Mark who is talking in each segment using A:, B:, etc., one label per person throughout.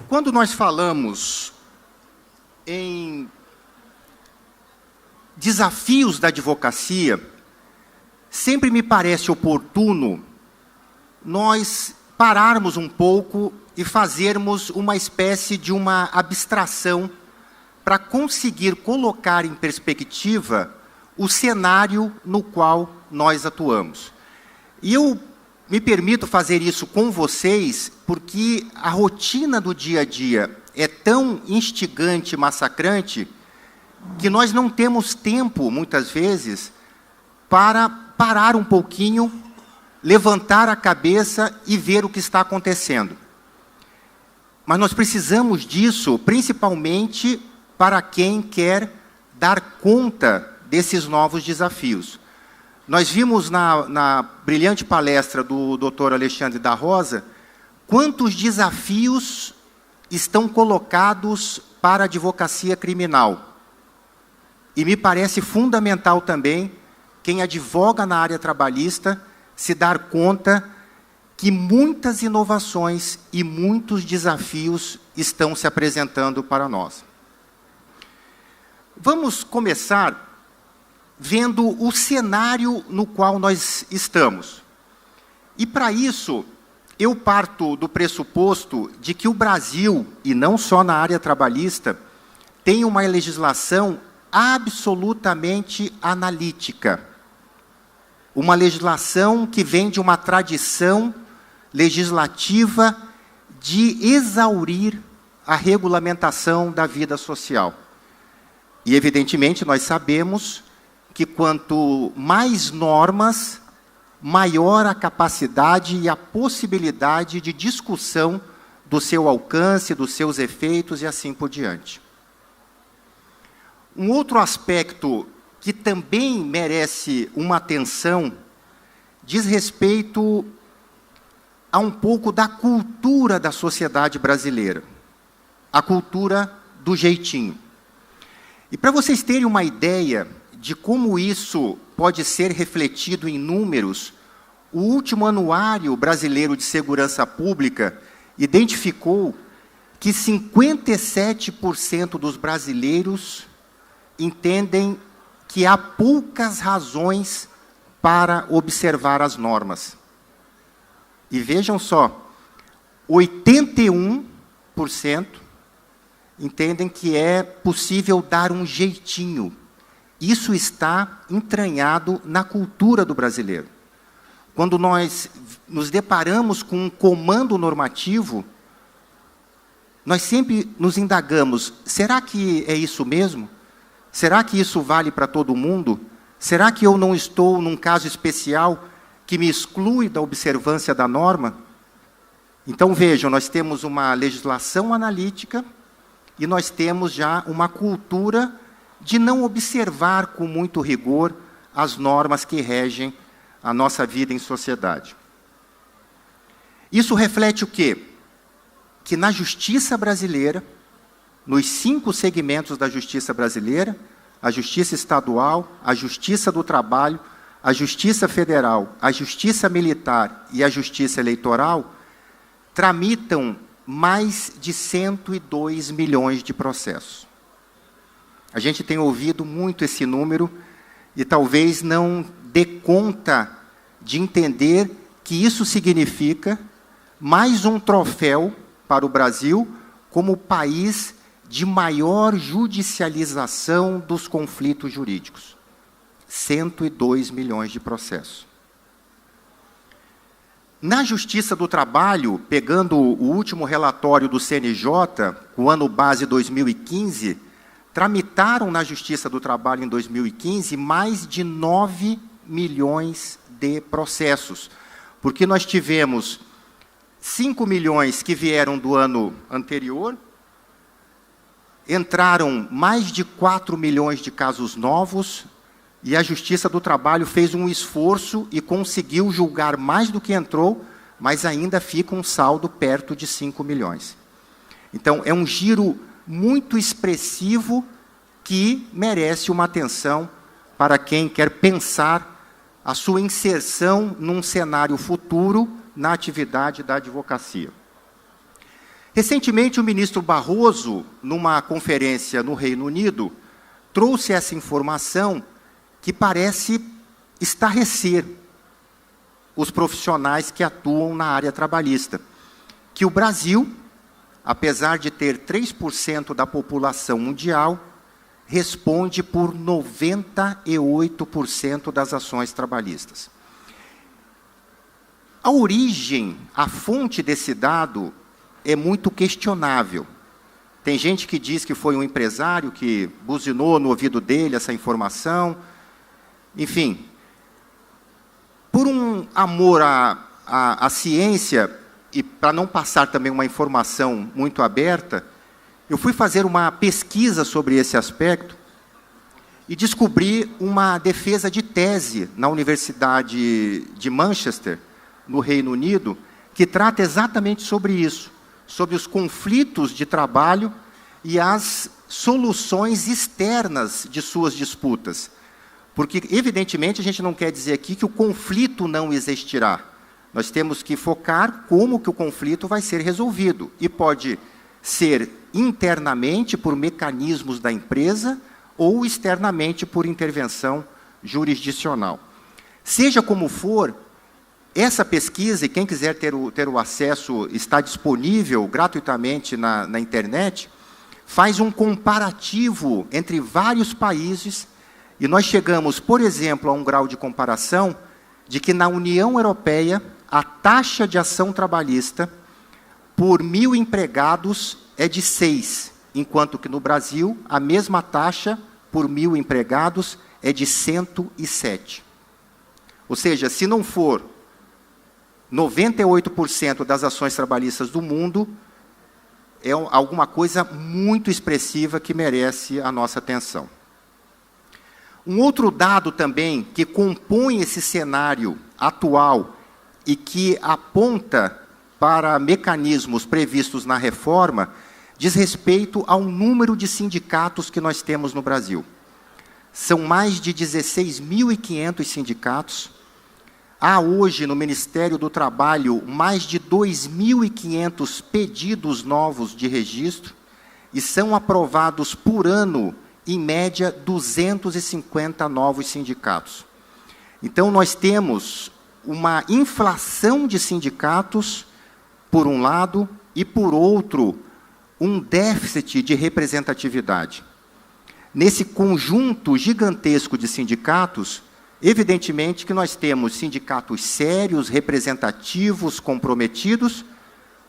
A: Quando nós falamos em desafios da advocacia, sempre me parece oportuno nós pararmos um pouco e fazermos uma espécie de uma abstração para conseguir colocar em perspectiva o cenário no qual nós atuamos. E eu me permito fazer isso com vocês porque a rotina do dia a dia é tão instigante e massacrante que nós não temos tempo, muitas vezes, para parar um pouquinho, levantar a cabeça e ver o que está acontecendo. Mas nós precisamos disso, principalmente para quem quer dar conta desses novos desafios. Nós vimos na brilhante palestra do Dr. Alexandre da Rosa quantos desafios estão colocados para a advocacia criminal. E me parece fundamental também quem advoga na área trabalhista se dar conta que muitas inovações e muitos desafios estão se apresentando para nós. Vamos começar vendo o cenário no qual nós estamos. E, para isso, eu parto do pressuposto de que o Brasil, e não só na área trabalhista, tem uma legislação absolutamente analítica. Uma legislação que vem de uma tradição legislativa de exaurir a regulamentação da vida social. E, evidentemente, nós sabemos que quanto mais normas, maior a capacidade e a possibilidade de discussão do seu alcance, dos seus efeitos e assim por diante. Um outro aspecto que também merece uma atenção diz respeito a um pouco da cultura da sociedade brasileira, a cultura do jeitinho. E para vocês terem uma ideia de como isso pode ser refletido em números, o último Anuário Brasileiro de Segurança Pública identificou que 57% dos brasileiros entendem que há poucas razões para observar as normas. E vejam só, 81% entendem que é possível dar um jeitinho. Isso está entranhado na cultura do brasileiro. Quando nós nos deparamos com um comando normativo, nós sempre nos indagamos, será que é isso mesmo? Será que isso vale para todo mundo? Será que eu não estou num caso especial que me exclui da observância da norma? Então, vejam, nós temos uma legislação analítica e nós temos já uma cultura de não observar com muito rigor as normas que regem a nossa vida em sociedade. Isso reflete o quê? Que na justiça brasileira, nos 5 segmentos da justiça brasileira, a justiça estadual, a justiça do trabalho, a justiça federal, a justiça militar e a justiça eleitoral, tramitam mais de 102 milhões de processos. A gente tem ouvido muito esse número e talvez não dê conta de entender que isso significa mais um troféu para o Brasil como o país de maior judicialização dos conflitos jurídicos. 102 milhões de processos. Na Justiça do Trabalho, pegando o último relatório do CNJ, o ano base 2015, tramitaram na Justiça do Trabalho em 2015 mais de 9 milhões de processos, porque nós tivemos 5 milhões que vieram do ano anterior, entraram mais de 4 milhões de casos novos, e a Justiça do Trabalho fez um esforço e conseguiu julgar mais do que entrou, mas ainda fica um saldo perto de 5 milhões. Então, é um giro muito expressivo que merece uma atenção para quem quer pensar a sua inserção num cenário futuro na atividade da advocacia. Recentemente, o ministro Barroso, numa conferência no Reino Unido, trouxe essa informação que parece estarrecer os profissionais que atuam na área trabalhista, que o Brasil, apesar de ter 3% da população mundial, responde por 98% das ações trabalhistas. A origem, a fonte desse dado é muito questionável. Tem gente que diz que foi um empresário que buzinou no ouvido dele essa informação. Enfim, por um amor à ciência e para não passar também uma informação muito aberta, eu fui fazer uma pesquisa sobre esse aspecto e descobri uma defesa de tese na Universidade de Manchester, no Reino Unido, que trata exatamente sobre isso, sobre os conflitos de trabalho e as soluções externas de suas disputas. Porque, evidentemente, a gente não quer dizer aqui que o conflito não existirá. Nós temos que focar como que o conflito vai ser resolvido. E pode ser internamente por mecanismos da empresa ou externamente por intervenção jurisdicional. Seja como for, essa pesquisa, e quem quiser ter o acesso, está disponível gratuitamente na internet, faz um comparativo entre vários países, e nós chegamos, por exemplo, a um grau de comparação de que na União Europeia a taxa de ação trabalhista por 1.000 empregados é de 6, enquanto que no Brasil a mesma taxa por 1.000 empregados é de 107. Ou seja, se não for 98% das ações trabalhistas do mundo, é alguma coisa muito expressiva que merece a nossa atenção. Um outro dado também que compõe esse cenário atual e que aponta para mecanismos previstos na reforma diz respeito ao número de sindicatos que nós temos no Brasil. São mais de 16.500 sindicatos. Há hoje no Ministério do Trabalho mais de 2.500 pedidos novos de registro e são aprovados por ano, em média, 250 novos sindicatos. Então, nós temos uma inflação de sindicatos, por um lado, e, por outro, um déficit de representatividade. Nesse conjunto gigantesco de sindicatos, evidentemente que nós temos sindicatos sérios, representativos, comprometidos,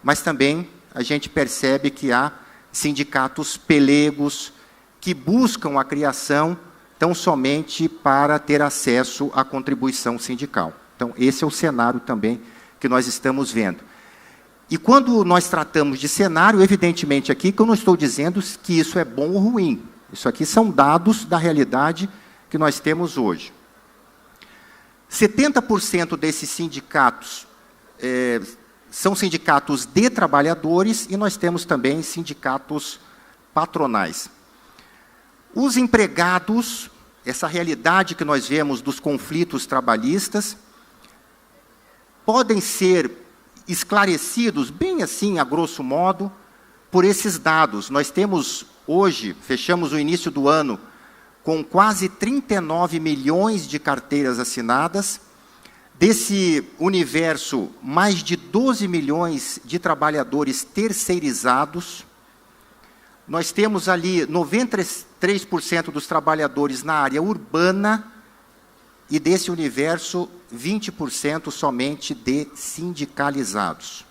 A: mas também a gente percebe que há sindicatos pelegos que buscam a criação tão somente para ter acesso à contribuição sindical. Então, esse é o cenário também que nós estamos vendo. E quando nós tratamos de cenário, evidentemente aqui que eu não estou dizendo que isso é bom ou ruim. Isso aqui são dados da realidade que nós temos hoje. 70% desses sindicatos são sindicatos de trabalhadores e nós temos também sindicatos patronais. Os empregados, essa realidade que nós vemos dos conflitos trabalhistas, podem ser esclarecidos, bem assim, a grosso modo, por esses dados. Nós temos hoje, fechamos o início do ano, com quase 39 milhões de carteiras assinadas. Desse universo, mais de 12 milhões de trabalhadores terceirizados. Nós temos ali 93% dos trabalhadores na área urbana e desse universo, 20% somente de sindicalizados.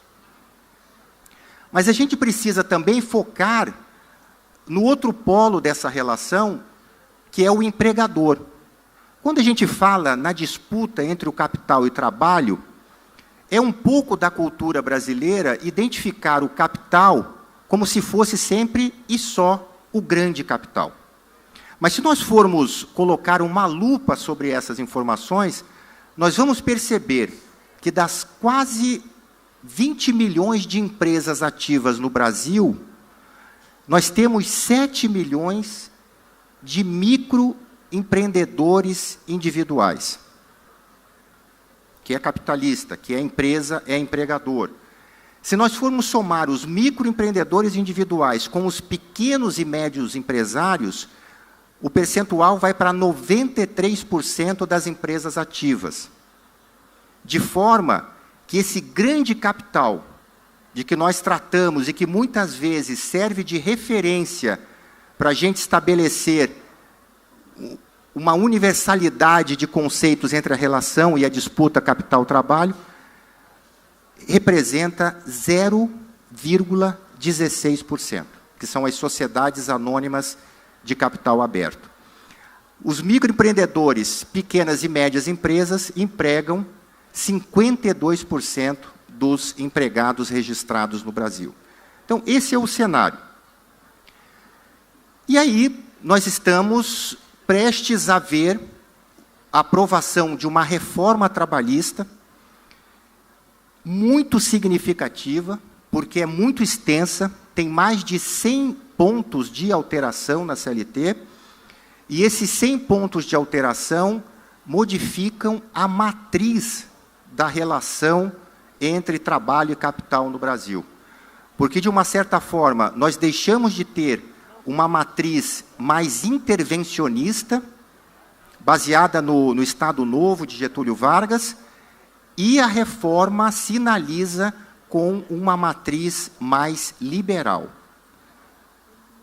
A: Mas a gente precisa também focar no outro polo dessa relação, que é o empregador. Quando a gente fala na disputa entre o capital e o trabalho, é um pouco da cultura brasileira identificar o capital como se fosse sempre e só o grande capital. Mas se nós formos colocar uma lupa sobre essas informações, nós vamos perceber que das quase 20 milhões de empresas ativas no Brasil, nós temos 7 milhões de microempreendedores individuais, que é capitalista, que é empresa, é empregador. Se nós formos somar os microempreendedores individuais com os pequenos e médios empresários, o percentual vai para 93% das empresas ativas. De forma que esse grande capital de que nós tratamos e que muitas vezes serve de referência para a gente estabelecer uma universalidade de conceitos entre a relação e a disputa capital-trabalho, representa 0,16%, que são as sociedades anônimas de capital aberto. Os microempreendedores, pequenas e médias empresas, empregam 52% dos empregados registrados no Brasil. Então, esse é o cenário. E aí, nós estamos prestes a ver a aprovação de uma reforma trabalhista muito significativa, porque é muito extensa, tem mais de 100 pontos de alteração na CLT, e esses 100 pontos de alteração modificam a matriz da relação entre trabalho e capital no Brasil. Porque, de uma certa forma, nós deixamos de ter uma matriz mais intervencionista, baseada no Estado Novo de Getúlio Vargas, e a reforma sinaliza com uma matriz mais liberal.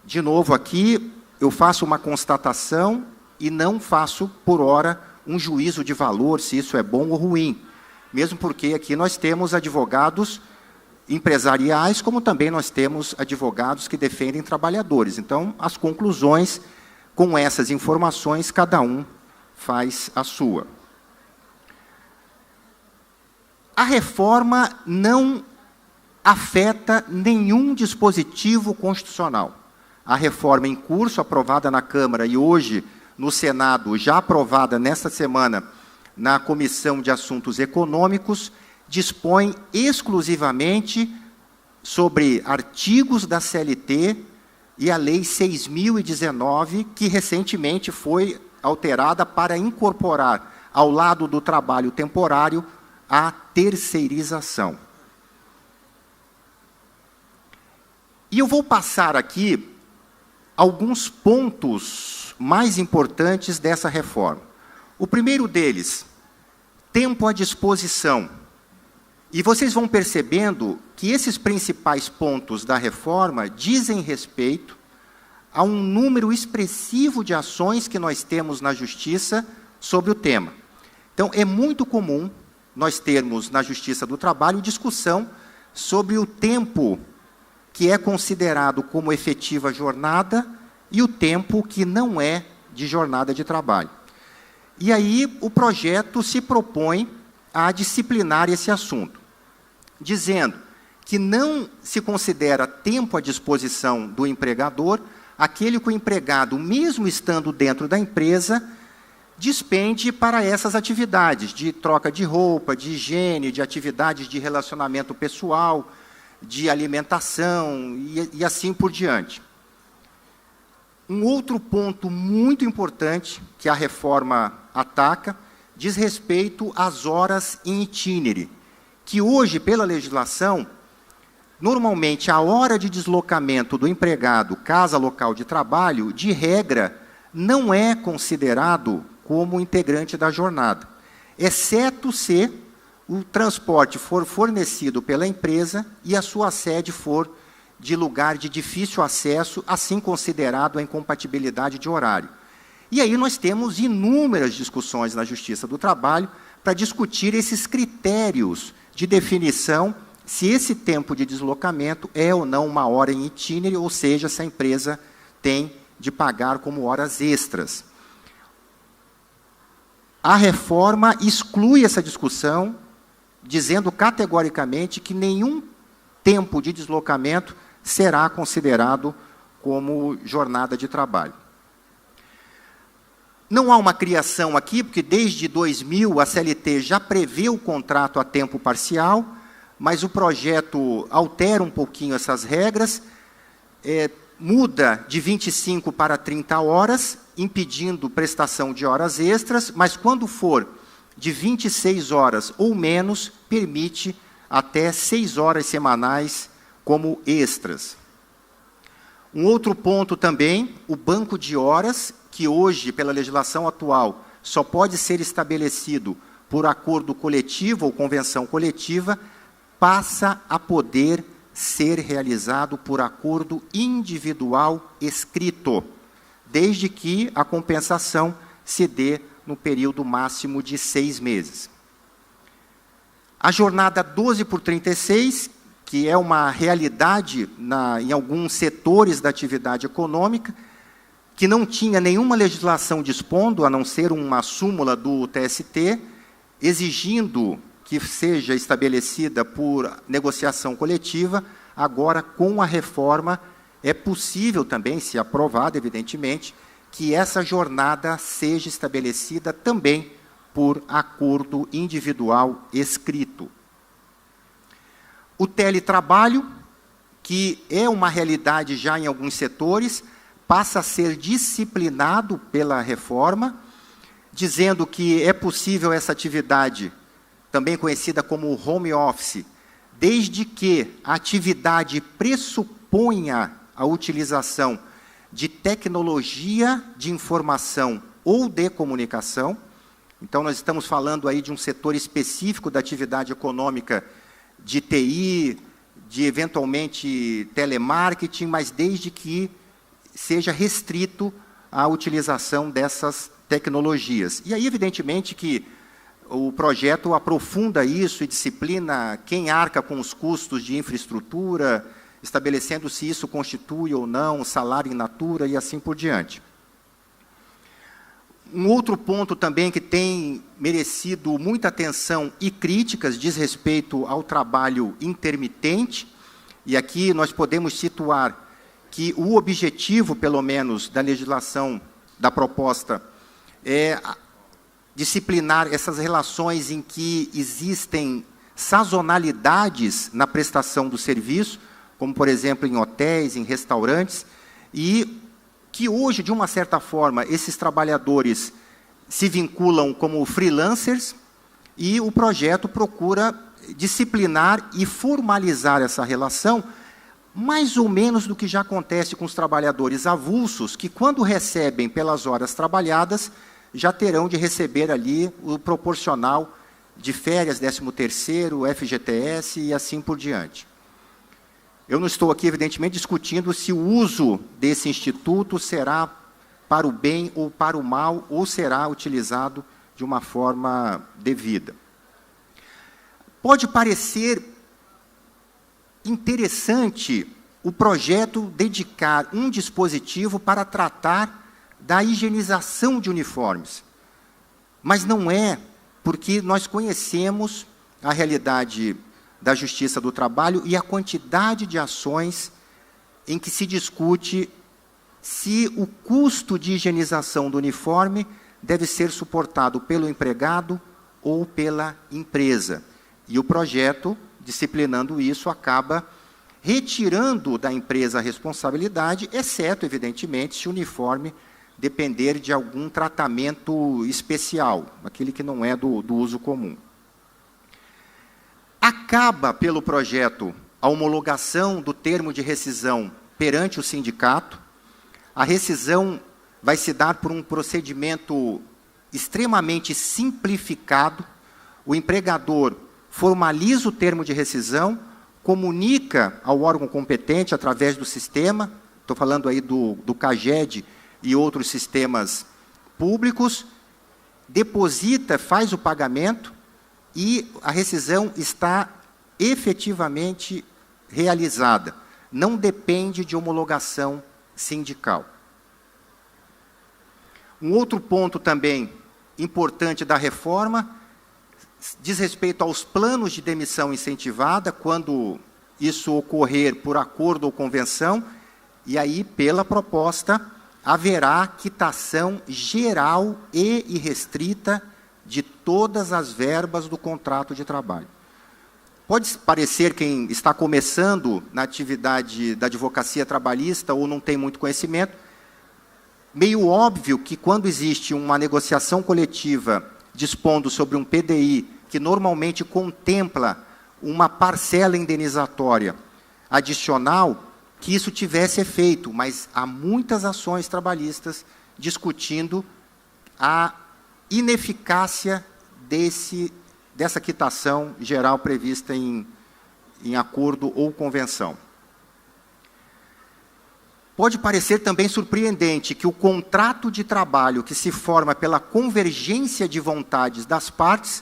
A: De novo, aqui, eu faço uma constatação e não faço, por hora, um juízo de valor, se isso é bom ou ruim. Mesmo porque aqui nós temos advogados empresariais, como também nós temos advogados que defendem trabalhadores. Então, as conclusões, com essas informações, cada um faz a sua. A reforma não afeta nenhum dispositivo constitucional. A reforma em curso, aprovada na Câmara e hoje no Senado, já aprovada nesta semana na Comissão de Assuntos Econômicos, dispõe exclusivamente sobre artigos da CLT e a Lei 6.019, que recentemente foi alterada para incorporar, ao lado do trabalho temporário, a terceirização. E eu vou passar aqui alguns pontos mais importantes dessa reforma. O primeiro deles, tempo à disposição. E vocês vão percebendo que esses principais pontos da reforma dizem respeito a um número expressivo de ações que nós temos na Justiça sobre o tema. Então, é muito comum nós termos na Justiça do Trabalho discussão sobre o tempo que é considerado como efetiva jornada e o tempo que não é de jornada de trabalho. E aí o projeto se propõe a disciplinar esse assunto, dizendo que não se considera tempo à disposição do empregador aquele que o empregado, mesmo estando dentro da empresa, despende para essas atividades de troca de roupa, de higiene, de atividades de relacionamento pessoal, de alimentação e assim por diante. Um outro ponto muito importante que a reforma ataca diz respeito às horas em itinere, que hoje, pela legislação, normalmente a hora de deslocamento do empregado casa local de trabalho, de regra, não é considerado como integrante da jornada, exceto se o transporte for fornecido pela empresa e a sua sede for de lugar de difícil acesso, assim considerado a incompatibilidade de horário. E aí nós temos inúmeras discussões na Justiça do Trabalho para discutir esses critérios de definição, se esse tempo de deslocamento é ou não uma hora em itinere, ou seja, se a empresa tem de pagar como horas extras. A reforma exclui essa discussão, dizendo categoricamente que nenhum tempo de deslocamento será considerado como jornada de trabalho. Não há uma criação aqui, porque desde 2000 a CLT já prevê o contrato a tempo parcial, mas o projeto altera um pouquinho essas regras, muda de 25 para 30 horas, impedindo prestação de horas extras, mas quando for de 26 horas ou menos, permite até 6 horas semanais como extras. Um outro ponto também, o banco de horas, que hoje, pela legislação atual, só pode ser estabelecido por acordo coletivo ou convenção coletiva, passa a poder ser realizado por acordo individual escrito, desde que a compensação se dê no período máximo de 6 meses. A jornada 12/36, que é uma realidade em alguns setores da atividade econômica, que não tinha nenhuma legislação dispondo, a não ser uma súmula do TST, exigindo que seja estabelecida por negociação coletiva. Agora, com a reforma, é possível também, se aprovada, evidentemente, que essa jornada seja estabelecida também por acordo individual escrito. O teletrabalho, que é uma realidade já em alguns setores, passa a ser disciplinado pela reforma, dizendo que é possível essa atividade, também conhecida como home office, desde que a atividade pressuponha a utilização de tecnologia de informação ou de comunicação. Então, nós estamos falando aí de um setor específico da atividade econômica de TI, de, eventualmente, telemarketing, mas desde que seja restrito à utilização dessas tecnologias. E aí, evidentemente, que o projeto aprofunda isso e disciplina quem arca com os custos de infraestrutura, estabelecendo se isso constitui ou não salário in natura e assim por diante. Um outro ponto também que tem merecido muita atenção e críticas diz respeito ao trabalho intermitente, e aqui nós podemos situar que o objetivo, pelo menos, da legislação, da proposta, é disciplinar essas relações em que existem sazonalidades na prestação do serviço, como, por exemplo, em hotéis, em restaurantes, e que hoje, de uma certa forma, esses trabalhadores se vinculam como freelancers, e o projeto procura disciplinar e formalizar essa relação, mais ou menos do que já acontece com os trabalhadores avulsos, que, quando recebem pelas horas trabalhadas, já terão de receber ali o proporcional de férias, 13º, FGTS e assim por diante. Eu não estou aqui, evidentemente, discutindo se o uso desse instituto será para o bem ou para o mal, ou será utilizado de uma forma devida. Pode parecer interessante o projeto dedicar um dispositivo para tratar da higienização de uniformes, mas não é, porque nós conhecemos a realidade da Justiça do Trabalho e a quantidade de ações em que se discute se o custo de higienização do uniforme deve ser suportado pelo empregado ou pela empresa. E o projeto, disciplinando isso, acaba retirando da empresa a responsabilidade, exceto, evidentemente, se o uniforme depender de algum tratamento especial, aquele que não é do uso comum. Acaba, pelo projeto, a homologação do termo de rescisão perante o sindicato. A rescisão vai se dar por um procedimento extremamente simplificado. O empregador formaliza o termo de rescisão, comunica ao órgão competente através do sistema, estou falando aí do CAGED e outros sistemas públicos, deposita, faz o pagamento e a rescisão está efetivamente realizada. Não depende de homologação sindical. Um outro ponto também importante da reforma diz respeito aos planos de demissão incentivada, quando isso ocorrer por acordo ou convenção, e aí, pela proposta, haverá quitação geral e irrestrita de todas as verbas do contrato de trabalho. Pode parecer, quem está começando na atividade da advocacia trabalhista ou não tem muito conhecimento, meio óbvio que, quando existe uma negociação coletiva dispondo sobre um PDI que normalmente contempla uma parcela indenizatória adicional, que isso tivesse efeito, mas há muitas ações trabalhistas discutindo a ineficácia dessa quitação geral prevista em acordo ou convenção. Pode parecer também surpreendente que o contrato de trabalho que se forma pela convergência de vontades das partes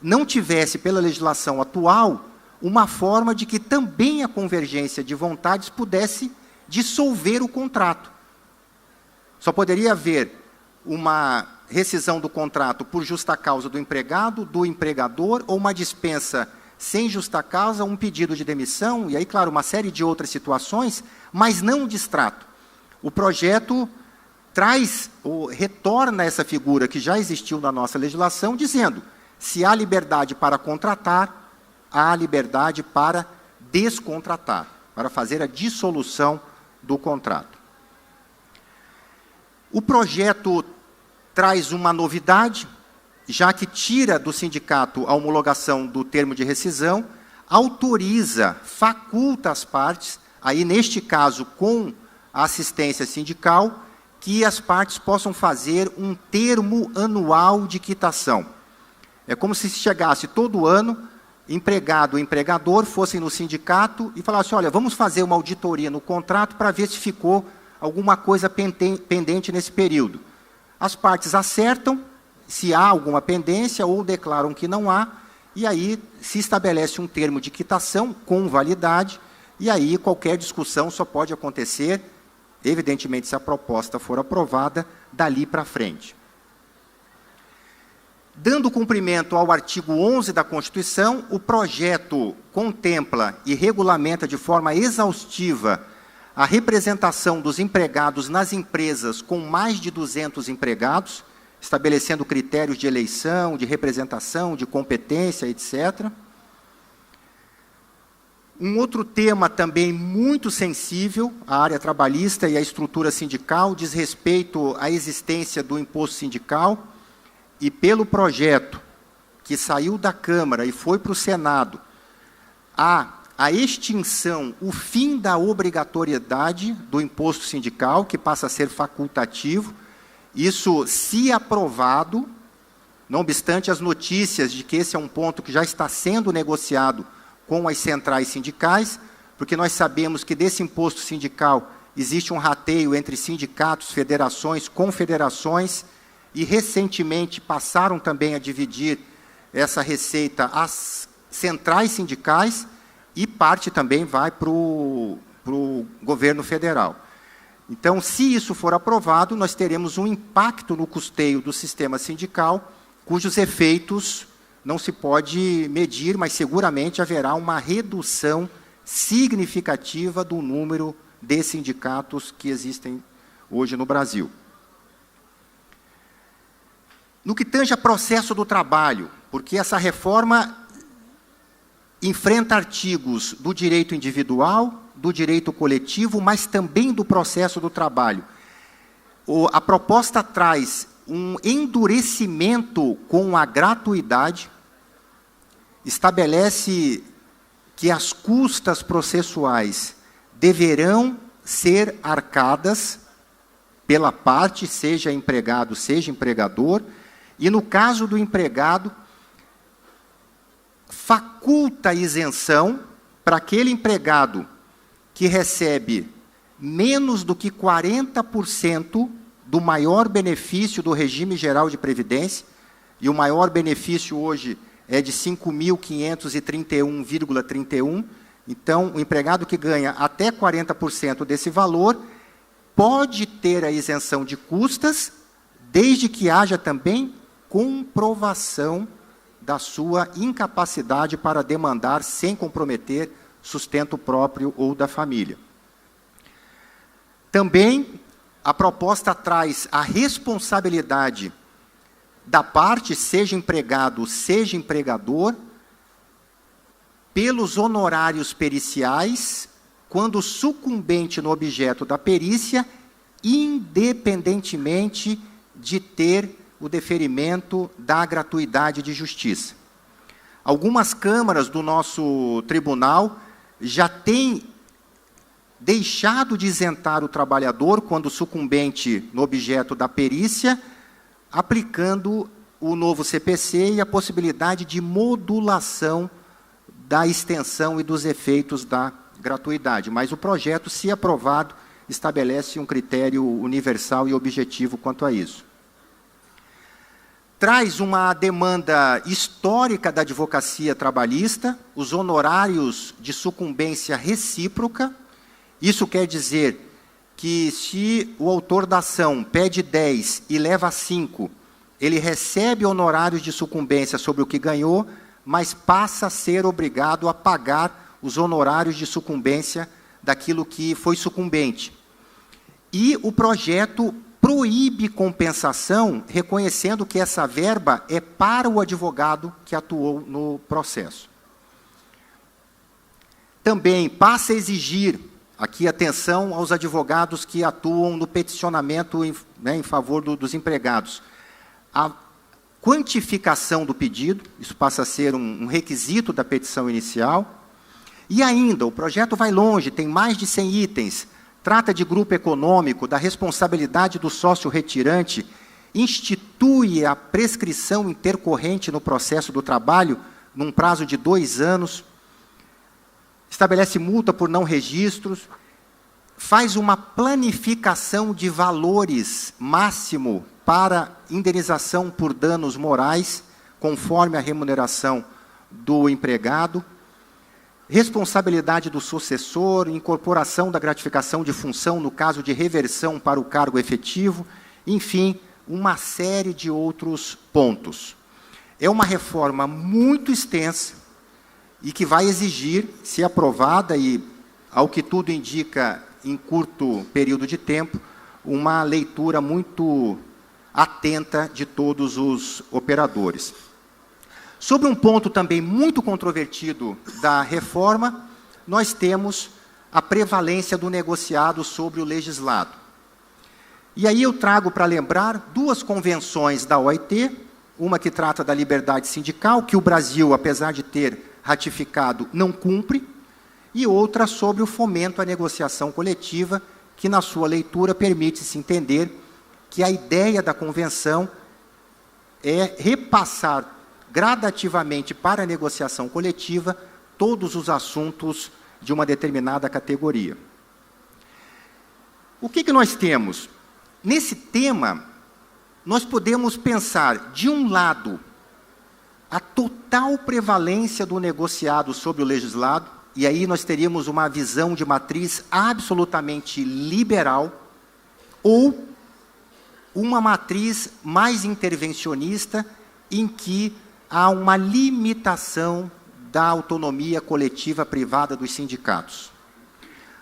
A: não tivesse, pela legislação atual, uma forma de que também a convergência de vontades pudesse dissolver o contrato. Só poderia haver uma rescisão do contrato por justa causa do empregado, do empregador, ou uma dispensa sem justa causa, um pedido de demissão, e aí, claro, uma série de outras situações, mas não o distrato. O projeto traz, ou retorna essa figura que já existiu na nossa legislação, dizendo, se há liberdade para contratar, há liberdade para descontratar, para fazer a dissolução do contrato. O projeto traz uma novidade, já que tira do sindicato a homologação do termo de rescisão, autoriza, faculta as partes, aí neste caso com a assistência sindical, que as partes possam fazer um termo anual de quitação. É como se chegasse todo ano, empregado e empregador fossem no sindicato e falassem, olha, vamos fazer uma auditoria no contrato para ver se ficou alguma coisa pendente nesse período. As partes acertam se há alguma pendência ou declaram que não há, e aí se estabelece um termo de quitação com validade, e aí qualquer discussão só pode acontecer, evidentemente, se a proposta for aprovada, dali para frente. Dando cumprimento ao artigo 11 da Constituição, o projeto contempla e regulamenta de forma exaustiva a representação dos empregados nas empresas com mais de 200 empregados, estabelecendo critérios de eleição, de representação, de competência, etc. Um outro tema também muito sensível, a área trabalhista e a estrutura sindical, diz respeito à existência do imposto sindical, e pelo projeto que saiu da Câmara e foi para o Senado, a extinção, o fim da obrigatoriedade do imposto sindical, que passa a ser facultativo. Isso, se aprovado, não obstante as notícias de que esse é um ponto que já está sendo negociado com as centrais sindicais, porque nós sabemos que desse imposto sindical existe um rateio entre sindicatos, federações, confederações, e recentemente passaram também a dividir essa receita às centrais sindicais, e parte também vai para o governo federal. Então, se isso for aprovado, nós teremos um impacto no custeio do sistema sindical, cujos efeitos não se pode medir, mas seguramente haverá uma redução significativa do número de sindicatos que existem hoje no Brasil. No que tange a processo do trabalho, porque essa reforma enfrenta artigos do direito individual, do direito coletivo, mas também do processo do trabalho. A proposta traz um endurecimento com a gratuidade, estabelece que as custas processuais deverão ser arcadas pela parte, seja empregado, seja empregador, e no caso do empregado, faculta isenção para aquele empregado que recebe menos do que 40% do maior benefício do regime geral de previdência, e o maior benefício hoje é de 5.531,31. Então, o empregado que ganha até 40% desse valor pode ter a isenção de custas, desde que haja também comprovação da sua incapacidade para demandar sem comprometer sustento próprio ou da família. Também a proposta traz a responsabilidade da parte, seja empregado, seja empregador, pelos honorários periciais, quando sucumbente no objeto da perícia, independentemente de ter o deferimento da gratuidade de justiça. Algumas câmaras do nosso tribunal já têm deixado de isentar o trabalhador quando sucumbente no objeto da perícia, aplicando o novo CPC e a possibilidade de modulação da extensão e dos efeitos da gratuidade. Mas o projeto, se aprovado, estabelece um critério universal e objetivo quanto a isso. Traz uma demanda histórica da advocacia trabalhista, os honorários de sucumbência recíproca. Isso quer dizer que, se o autor da ação pede 10 e leva 5, ele recebe honorários de sucumbência sobre o que ganhou, mas passa a ser obrigado a pagar os honorários de sucumbência daquilo que foi sucumbente. E o projeto proíbe compensação, reconhecendo que essa verba é para o advogado que atuou no processo. Também passa a exigir, aqui atenção aos advogados que atuam no peticionamento em favor dos empregados, a quantificação do pedido, isso passa a ser um requisito da petição inicial. E ainda, o projeto vai longe, tem mais de 100 itens, trata de grupo econômico, da responsabilidade do sócio retirante, institui a prescrição intercorrente no processo do trabalho, num prazo de 2 anos, estabelece multa por não registros, faz uma planificação de valores máximo para indenização por danos morais, conforme a remuneração do empregado, responsabilidade do sucessor, incorporação da gratificação de função no caso de reversão para o cargo efetivo, enfim, uma série de outros pontos. É uma reforma muito extensa e que vai exigir, se aprovada e, ao que tudo indica, em curto período de tempo, uma leitura muito atenta de todos os operadores. Sobre um ponto também muito controvertido da reforma, nós temos a prevalência do negociado sobre o legislado. E aí eu trago para lembrar 2 convenções da OIT, uma que trata da liberdade sindical, que o Brasil, apesar de ter ratificado, não cumpre, e outra sobre o fomento à negociação coletiva, que na sua leitura permite-se entender que a ideia da convenção é repassar gradativamente para a negociação coletiva todos os assuntos de uma determinada categoria. O que nós temos? Nesse tema, nós podemos pensar, de um lado, a total prevalência do negociado sobre o legislado, e aí nós teríamos uma visão de matriz absolutamente liberal, ou uma matriz mais intervencionista, em que há uma limitação da autonomia coletiva privada dos sindicatos.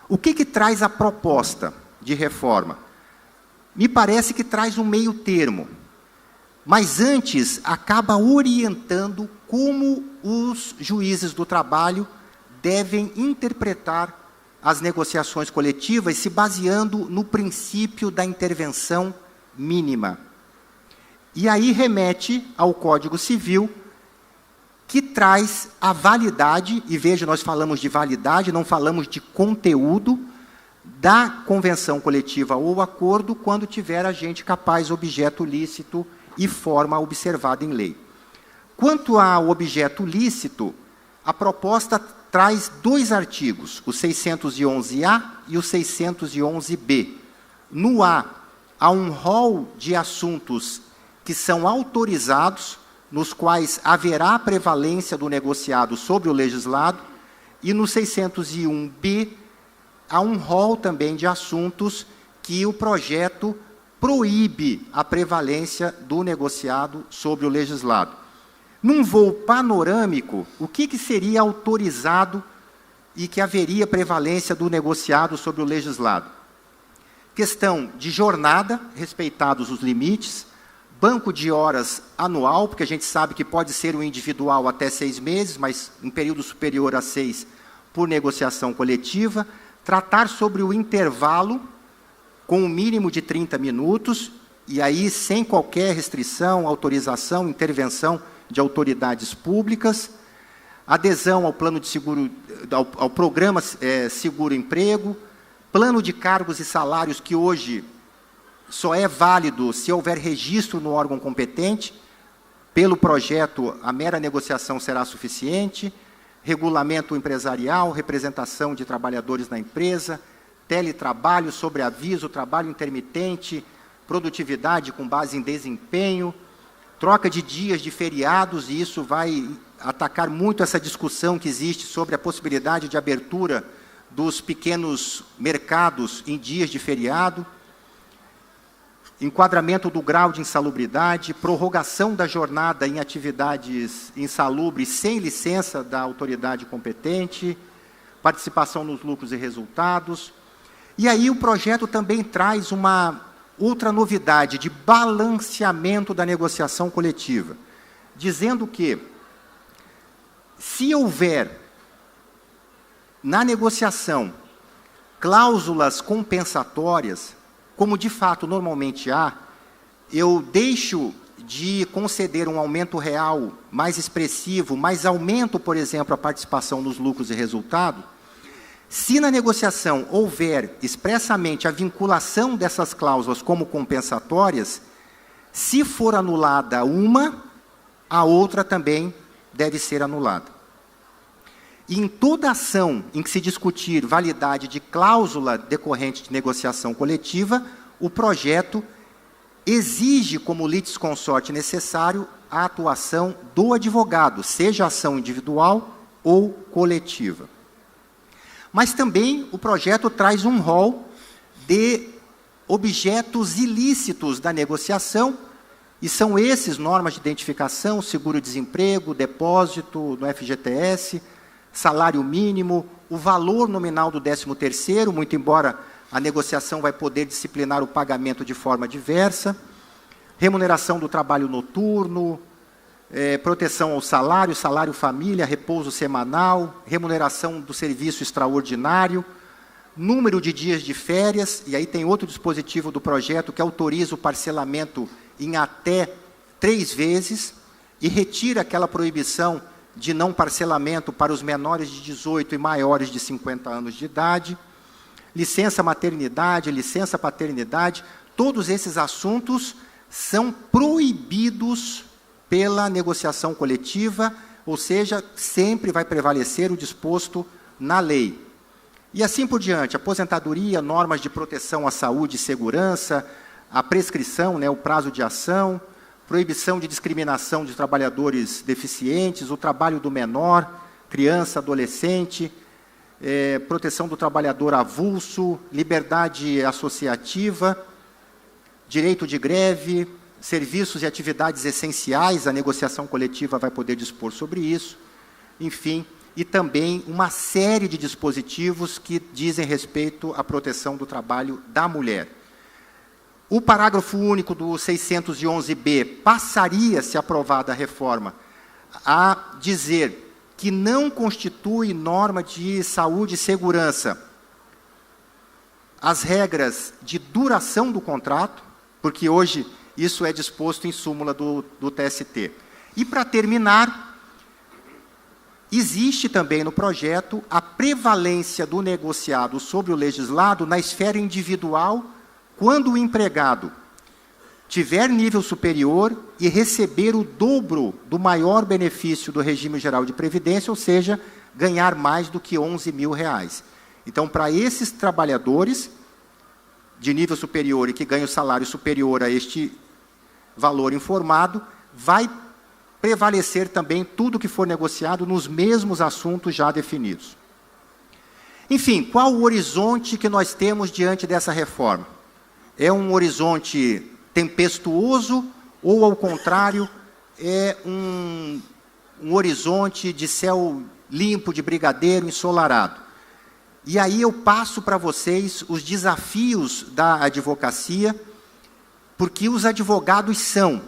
A: O que traz a proposta de reforma? Me parece que traz um meio termo, mas antes acaba orientando como os juízes do trabalho devem interpretar as negociações coletivas, se baseando no princípio da intervenção mínima. E aí remete ao Código Civil, que traz a validade, e veja, nós falamos de validade, não falamos de conteúdo, da convenção coletiva ou acordo, quando tiver agente capaz, objeto lícito e forma observada em lei. Quanto ao objeto lícito, a proposta traz 2 artigos, o 611-A e o 611-B. No A, há um rol de assuntos que são autorizados, nos quais haverá prevalência do negociado sobre o legislado, e no 601-B, há um rol também de assuntos que o projeto proíbe a prevalência do negociado sobre o legislado. Num voo panorâmico, o que seria autorizado e que haveria prevalência do negociado sobre o legislado? Questão de jornada, respeitados os limites, banco de horas anual, porque a gente sabe que pode ser um individual até 6 meses, mas em período superior a 6 por negociação coletiva, tratar sobre o intervalo com um mínimo de 30 minutos, e aí sem qualquer restrição, autorização, intervenção de autoridades públicas, adesão ao plano de seguro, ao programa Seguro-Emprego, plano de cargos e salários que hoje só é válido se houver registro no órgão competente. Pelo projeto, a mera negociação será suficiente. Regulamento empresarial, representação de trabalhadores na empresa, teletrabalho, sobreaviso, trabalho intermitente, produtividade com base em desempenho, troca de dias de feriados, e isso vai atacar muito essa discussão que existe sobre a possibilidade de abertura dos pequenos mercados em dias de feriado, enquadramento do grau de insalubridade, prorrogação da jornada em atividades insalubres sem licença da autoridade competente, participação nos lucros e resultados. E aí o projeto também traz uma outra novidade de balanceamento da negociação coletiva, dizendo que, se houver na negociação cláusulas compensatórias, como de fato normalmente há, eu deixo de conceder um aumento real mais expressivo, mas aumento, por exemplo, a participação nos lucros e resultado. Se na negociação houver expressamente a vinculação dessas cláusulas como compensatórias, se for anulada uma, a outra também deve ser anulada. E em toda ação em que se discutir validade de cláusula decorrente de negociação coletiva, o projeto exige como litisconsorte necessário a atuação do advogado, seja ação individual ou coletiva. Mas também o projeto traz um rol de objetos ilícitos da negociação, e são esses: normas de identificação, seguro-desemprego, depósito no FGTS, salário mínimo, o valor nominal do 13º, muito embora a negociação vai poder disciplinar o pagamento de forma diversa, remuneração do trabalho noturno, proteção ao salário, salário família, repouso semanal, remuneração do serviço extraordinário, número de dias de férias, e aí tem outro dispositivo do projeto que autoriza o parcelamento em até 3 vezes e retira aquela proibição de não parcelamento para os menores de 18 e maiores de 50 anos de idade, licença maternidade, licença paternidade, todos esses assuntos são proibidos pela negociação coletiva, ou seja, sempre vai prevalecer o disposto na lei. E assim por diante, aposentadoria, normas de proteção à saúde e segurança, a prescrição, o prazo de ação, proibição de discriminação de trabalhadores deficientes, o trabalho do menor, criança, adolescente, proteção do trabalhador avulso, liberdade associativa, direito de greve, serviços e atividades essenciais, a negociação coletiva vai poder dispor sobre isso, enfim, e também uma série de dispositivos que dizem respeito à proteção do trabalho da mulher. O parágrafo único do 611-B passaria, se aprovada a reforma, a dizer que não constitui norma de saúde e segurança as regras de duração do contrato, porque hoje isso é disposto em súmula do TST. E, para terminar, existe também no projeto a prevalência do negociado sobre o legislado na esfera individual, quando o empregado tiver nível superior e receber o dobro do maior benefício do regime geral de previdência, ou seja, ganhar mais do que R$11.000. Então, para esses trabalhadores de nível superior e que ganham salário superior a este valor informado, vai prevalecer também tudo que for negociado nos mesmos assuntos já definidos. Enfim, qual o horizonte que nós temos diante dessa reforma? É um horizonte tempestuoso ou, ao contrário, é um horizonte de céu limpo, de brigadeiro, ensolarado? E aí eu passo para vocês os desafios da advocacia, porque os advogados são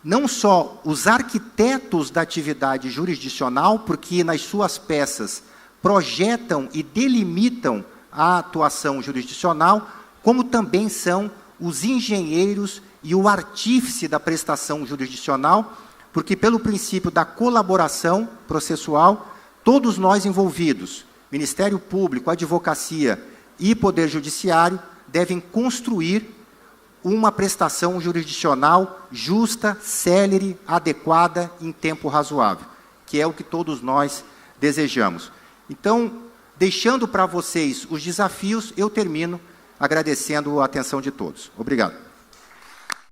A: não só os arquitetos da atividade jurisdicional, porque nas suas peças projetam e delimitam a atuação jurisdicional, como também são os engenheiros e o artífice da prestação jurisdicional, porque pelo princípio da colaboração processual, todos nós envolvidos, Ministério Público, Advocacia e Poder Judiciário, devem construir uma prestação jurisdicional justa, célere, adequada, em tempo razoável, que é o que todos nós desejamos. Então, deixando para vocês os desafios, eu termino agradecendo a atenção de todos. Obrigado.